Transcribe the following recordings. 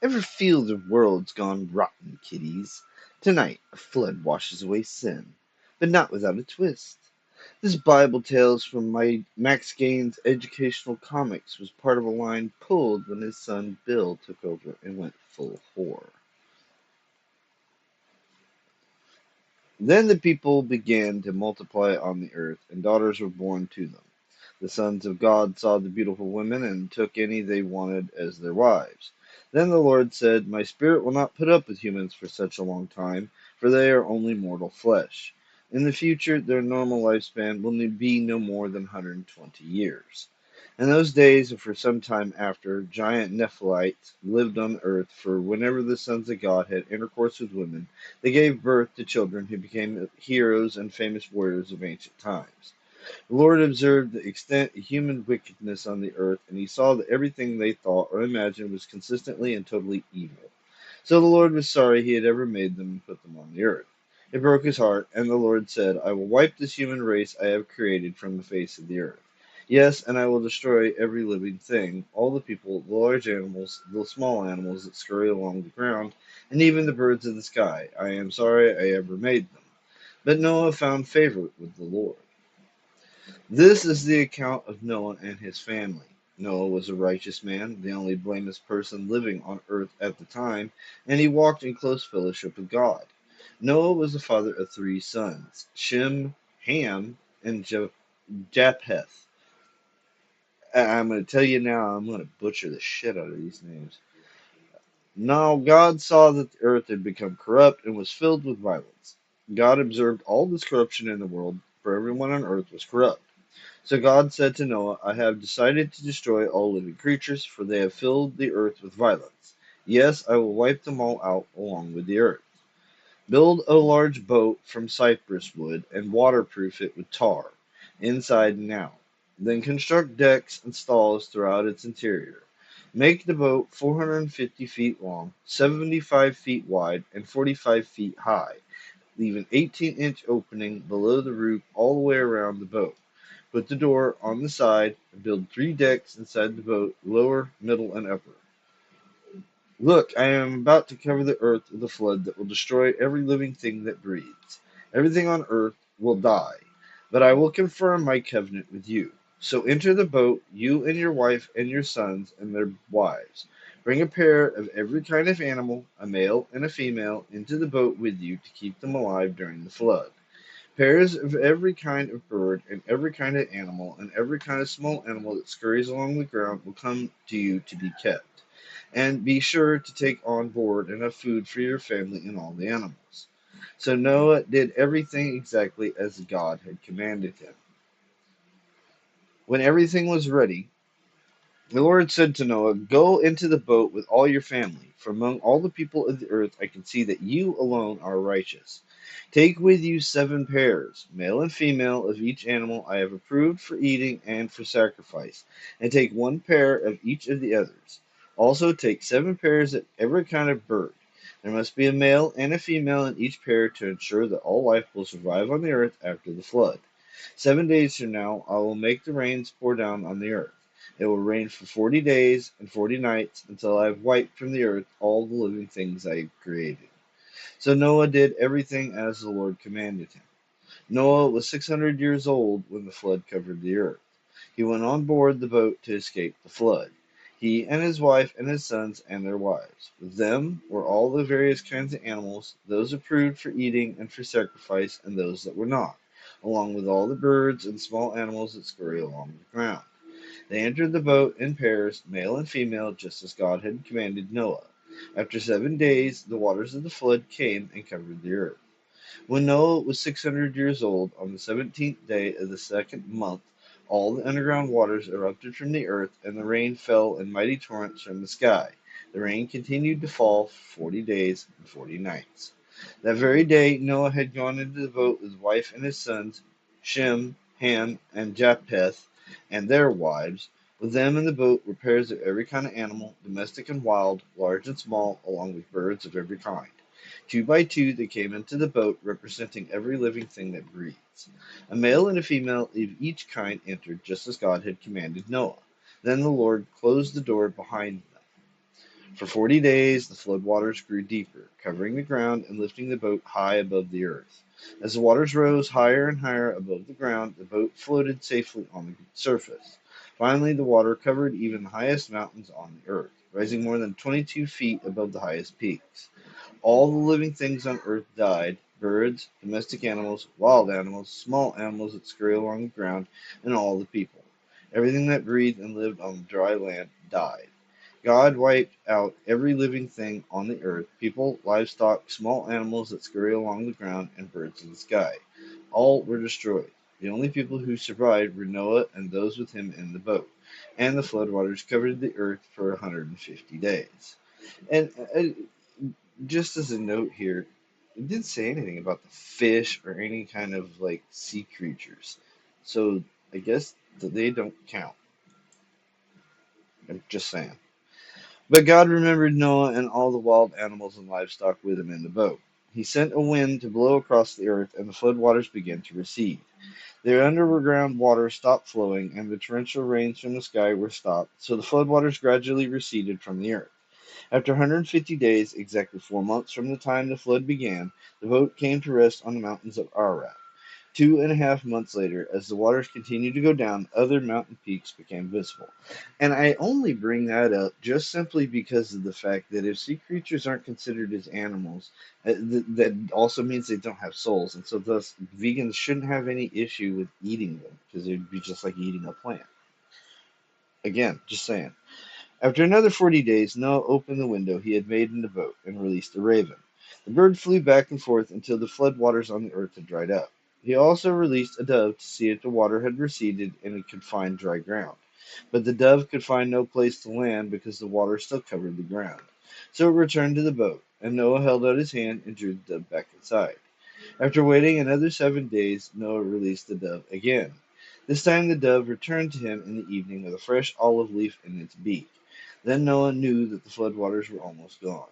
Ever feel the world's gone rotten, kiddies? Tonight, a flood washes away sin, but not without a twist. This Bible Tales from my Max Gaines Educational Comics was part of a line pulled when his son Bill took over and went full horror. Then the people began to multiply on the earth, and daughters were born to them. The sons of God saw the beautiful women and took any they wanted as their wives. Then the Lord said, My spirit will not put up with humans for such a long time, for they are only mortal flesh. In the future, their normal lifespan will be no more than 120 years. In those days, and for some time after, giant Nephilites lived on earth, for whenever the sons of God had intercourse with women, they gave birth to children who became heroes and famous warriors of ancient times. The Lord observed the extent of human wickedness on the earth, and he saw that everything they thought or imagined was consistently and totally evil. So the Lord was sorry he had ever made them and put them on the earth. It broke his heart, and the Lord said, I will wipe this human race I have created from the face of the earth. Yes, and I will destroy every living thing, all the people, the large animals, the small animals that scurry along the ground, and even the birds of the sky. I am sorry I ever made them. But Noah found favor with the Lord. This is the account of Noah and his family. Noah was a righteous man, the only blameless person living on earth at the time, and he walked in close fellowship with God. Noah was the father of three sons, Shem, Ham, and Japheth. I'm going to tell you now, I'm going to butcher the shit out of these names. Now God saw that the earth had become corrupt and was filled with violence. God observed all this corruption in the world, for everyone on earth was corrupt. So God said to Noah, I have decided to destroy all living creatures, for they have filled the earth with violence. Yes, I will wipe them all out along with the earth. Build a large boat from cypress wood and waterproof it with tar, inside and out. Then construct decks and stalls throughout its interior. Make the boat 450 feet long, 75 feet wide, and 45 feet high. Leave an 18-inch opening below the roof all the way around the boat. Put the door on the side and build three decks inside the boat, lower, middle, and upper. Look, I am about to cover the earth with a flood that will destroy every living thing that breathes. Everything on earth will die, but I will confirm my covenant with you. So enter the boat, you and your wife and your sons and their wives. Bring a pair of every kind of animal, a male and a female, into the boat with you to keep them alive during the flood. Pairs of every kind of bird and every kind of animal and every kind of small animal that scurries along the ground will come to you to be kept. And be sure to take on board enough food for your family and all the animals. So Noah did everything exactly as God had commanded him. When everything was ready, the Lord said to Noah, Go into the boat with all your family, for among all the people of the earth I can see that you alone are righteous. Take with you 7 pairs, male and female, of each animal I have approved for eating and for sacrifice, and take 1 pair of each of the others. Also take 7 pairs of every kind of bird. There must be a male and a female in each pair to ensure that all life will survive on the earth after the flood. 7 days from now I will make the rains pour down on the earth. It will rain for 40 days and 40 nights until I have wiped from the earth all the living things I have created. So Noah did everything as the Lord commanded him. Noah was 600 years old when the flood covered the earth. He went on board the boat to escape the flood. He and his wife and his sons and their wives. With them were all the various kinds of animals, those approved for eating and for sacrifice, and those that were not, along with all the birds and small animals that scurry along the ground. They entered the boat in pairs, male and female, just as God had commanded Noah. After 7 days, the waters of the flood came and covered the earth. When Noah was 600 years old, on the 17th day of the second month, all the underground waters erupted from the earth, and the rain fell in mighty torrents from the sky. The rain continued to fall for 40 days and 40 nights. That very day, Noah had gone into the boat with his wife and his sons, Shem, Ham, and Japheth, and their wives. With them in the boat were pairs of every kind of animal, domestic and wild, large and small, along with birds of every kind. 2 by 2 they came into the boat, representing every living thing that breathes. A male and a female of each kind entered, just as God had commanded Noah. Then the Lord closed the door behind them. For 40 days the flood waters grew deeper, covering the ground and lifting the boat high above the earth. As the waters rose higher and higher above the ground, the boat floated safely on the surface. Finally, the water covered even the highest mountains on the earth, rising more than 22 feet above the highest peaks. All the living things on earth died: birds, domestic animals, wild animals, small animals that scurry along the ground, and all the people. Everything that breathed and lived on the dry land died. God wiped out every living thing on the earth: people, livestock, small animals that scurry along the ground, and birds of the sky. All were destroyed. The only people who survived were Noah and those with him in the boat, and the floodwaters covered the earth for 150 days. And just as a note here, it didn't say anything about the fish or any kind of like sea creatures. So I guess that they don't count. I'm just saying. But God remembered Noah and all the wild animals and livestock with him in the boat. He sent a wind to blow across the earth, and the floodwaters began to recede. The underground water stopped flowing, and the torrential rains from the sky were stopped, so the floodwaters gradually receded from the earth. After 150 days, exactly 4 months from the time the flood began, the boat came to rest on the mountains of Ararat. 2.5 months later, as the waters continued to go down, other mountain peaks became visible. And I only bring that up just simply because of the fact that if sea creatures aren't considered as animals, that also means they don't have souls. And so, thus, vegans shouldn't have any issue with eating them because it would be just like eating a plant. Again, just saying. After another 40 days, Noah opened the window he had made in the boat and released a raven. The bird flew back and forth until the flood waters on the earth had dried up. He also released a dove to see if the water had receded and it could find dry ground. But the dove could find no place to land because the water still covered the ground. So it returned to the boat, and Noah held out his hand and drew the dove back inside. After waiting another 7 days, Noah released the dove again. This time the dove returned to him in the evening with a fresh olive leaf in its beak. Then Noah knew that the floodwaters were almost gone.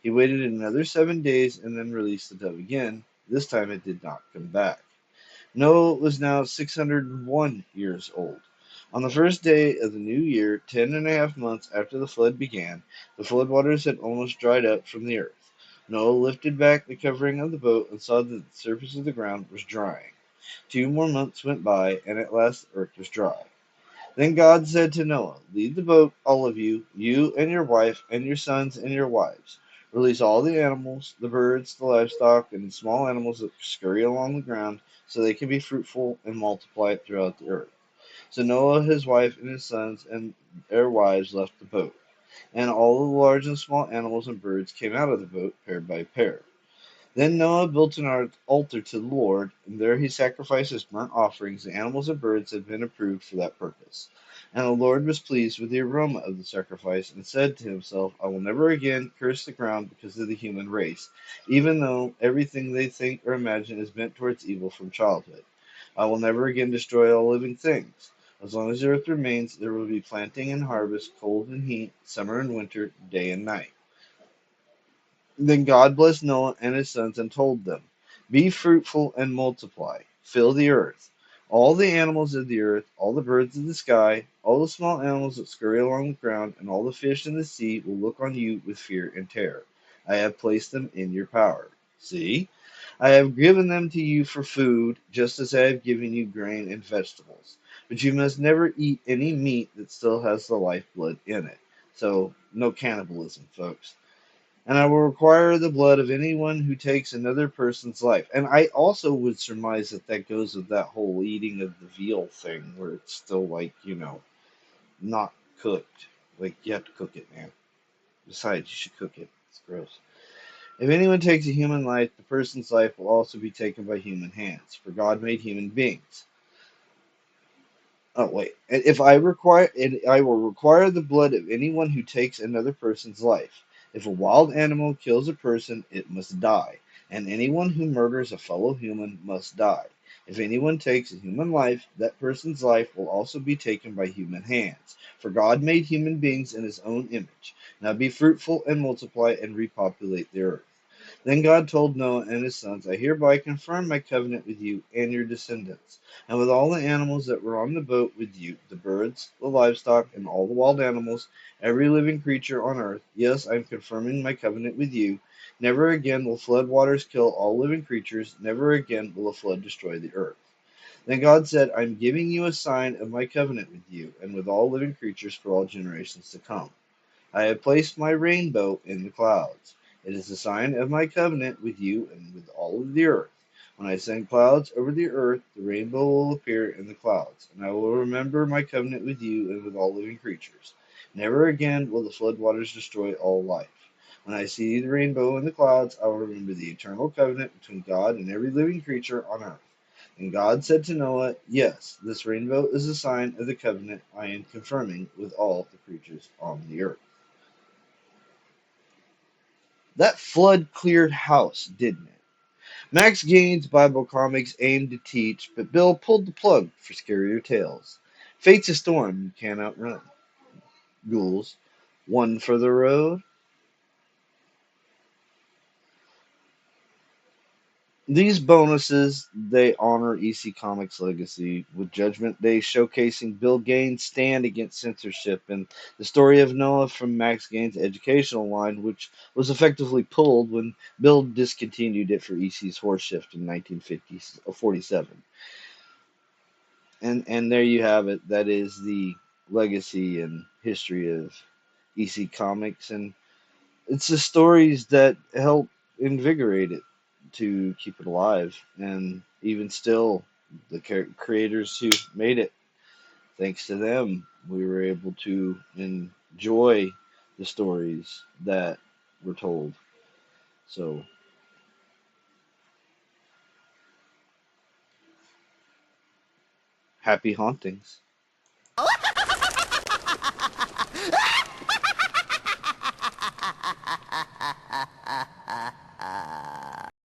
He waited another 7 days and then released the dove again. This time it did not come back. Noah was now 601 years old. On the first day of the new year, 10.5 months after the flood began, the floodwaters had almost dried up from the earth. Noah lifted back the covering of the boat and saw that the surface of the ground was drying. 2 more months went by, and at last the earth was dry. Then God said to Noah, "Leave the boat, all of you, you and your wife, and your sons and your wives. Release all the animals, the birds, the livestock, and the small animals that scurry along the ground, so they can be fruitful and multiply throughout the earth." So Noah, his wife, and his sons and their wives left the boat, and all the large and small animals and birds came out of the boat pair by pair. Then Noah built an altar to the Lord, and there he sacrificed as burnt offerings the animals and birds that had been approved for that purpose. And the Lord was pleased with the aroma of the sacrifice, and said to himself, "I will never again curse the ground because of the human race, even though everything they think or imagine is bent towards evil from childhood. I will never again destroy all living things. As long as the earth remains, there will be planting and harvest, cold and heat, summer and winter, day and night." Then God blessed Noah and his sons and told them, "Be fruitful and multiply, fill the earth. All the animals of the earth, all the birds of the sky, all the small animals that scurry along the ground, and all the fish in the sea will look on you with fear and terror. I have placed them in your power. See, I have given them to you for food, just as I have given you grain and vegetables. But you must never eat any meat that still has the lifeblood in it." So, no cannibalism, folks. "And I will require the blood of anyone who takes another person's life." And I also would surmise that that goes with that whole eating of the veal thing, where it's still like, not cooked. Like, you have to cook it, man. Besides, you should cook it. It's gross. "If anyone takes a human life, the person's life will also be taken by human hands, for God made human beings. Oh wait. And I will require the blood of anyone who takes another person's life. If a wild animal kills a person, it must die, and anyone who murders a fellow human must die. If anyone takes a human life, that person's life will also be taken by human hands. For God made human beings in his own image. Now be fruitful and multiply and repopulate the earth." Then God told Noah and his sons, I hereby confirm my covenant with you and your descendants, and with all the animals that were on the boat with you, the birds, the livestock, and all the wild animals, every living creature on earth. Yes, I am confirming my covenant with you. Never again will flood waters kill all living creatures. Never again will a flood destroy the earth. Then God said, I am giving you a sign of my covenant with you and with all living creatures for all generations to come. I have placed my rainbow in the clouds. It is a sign of my covenant with you and with all of the earth. When I send clouds over the earth, the rainbow will appear in the clouds, and I will remember my covenant with you and with all living creatures. Never again will the floodwaters destroy all life. When I see the rainbow in the clouds, I will remember the eternal covenant between God and every living creature on earth. And God said to Noah, Yes, this rainbow is a sign of the covenant I am confirming with all the creatures on the earth. That flood cleared house, didn't it? Max Gaines Bible Comics aimed to teach, but Bill pulled the plug for scarier tales. Fate's a storm you can't outrun. Ghouls, one for the road. These bonuses, they honor EC Comics' legacy, with Judgment Day showcasing Bill Gaines' stand against censorship and the story of Noah from Max Gaines' educational line, which was effectively pulled when Bill discontinued it for EC's Horse Shift in 1947. And there you have it. That is the legacy and history of EC Comics, and it's the stories that help invigorate it to keep it alive. And even still, the creators who made it, thanks to them, we were able to enjoy the stories that were told. So, happy hauntings.